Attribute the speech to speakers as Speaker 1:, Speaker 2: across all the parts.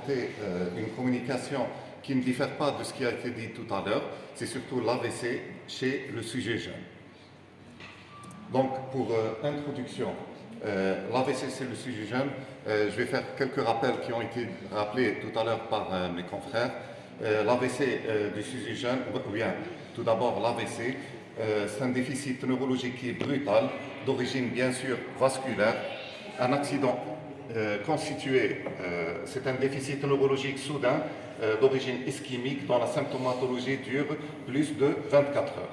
Speaker 1: apporter une communication qui ne diffère pas de ce qui a été dit tout à l'heure. C'est surtout l'AVC chez le sujet jeune. Donc, pour introduction, l'AVC chez le sujet jeune, je vais faire quelques rappels qui ont été rappelés tout à l'heure par mes confrères. L'AVC du sujet jeune, ou bien, tout d'abord, l'AVC, c'est un déficit neurologique qui est brutal, d'origine bien sûr vasculaire, un accident constitué, c'est un déficit neurologique soudain d'origine ischémique dont la symptomatologie dure plus de 24 heures.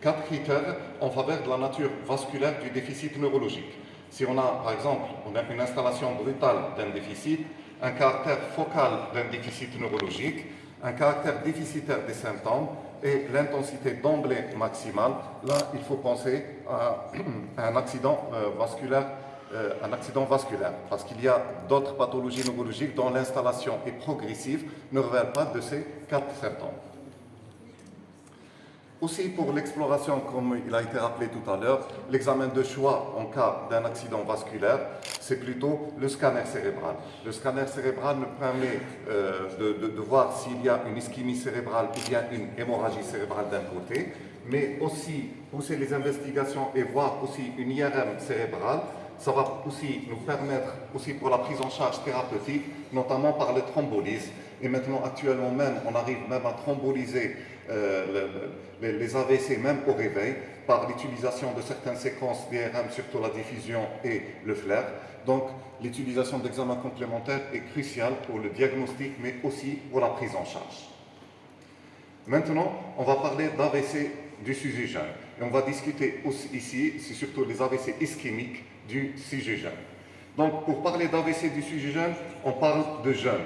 Speaker 1: 4 critères en faveur de la nature vasculaire du déficit neurologique. Si on a, par exemple, une installation brutale d'un déficit, un caractère focal d'un déficit neurologique, un caractère déficitaire des symptômes et l'intensité d'emblée maximale, là, il faut penser à un accident vasculaire, parce qu'il y a d'autres pathologies neurologiques dont l'installation est progressive, ne révèle pas de ces 4 symptômes. Aussi, pour l'exploration, comme il a été rappelé tout à l'heure, l'examen de choix en cas d'un accident vasculaire, c'est plutôt le scanner cérébral. Le scanner cérébral nous permet de voir s'il y a une ischémie cérébrale ou bien une hémorragie cérébrale d'un côté, mais aussi pousser les investigations et voir aussi une IRM cérébrale. Ça va aussi nous permettre, aussi pour la prise en charge thérapeutique, notamment par les thrombolyses. Et maintenant, actuellement même, on arrive même à thromboliser les AVC même au réveil par l'utilisation de certaines séquences d'IRM, surtout la diffusion et le flair. Donc, l'utilisation d'examens complémentaires est cruciale pour le diagnostic, mais aussi pour la prise en charge. Maintenant, on va parler d'AVC du sujet jeune. Et on va discuter aussi ici, c'est surtout les AVC ischémiques du sujet jeune. Donc, pour parler d'AVC du sujet jeune, on parle de jeune.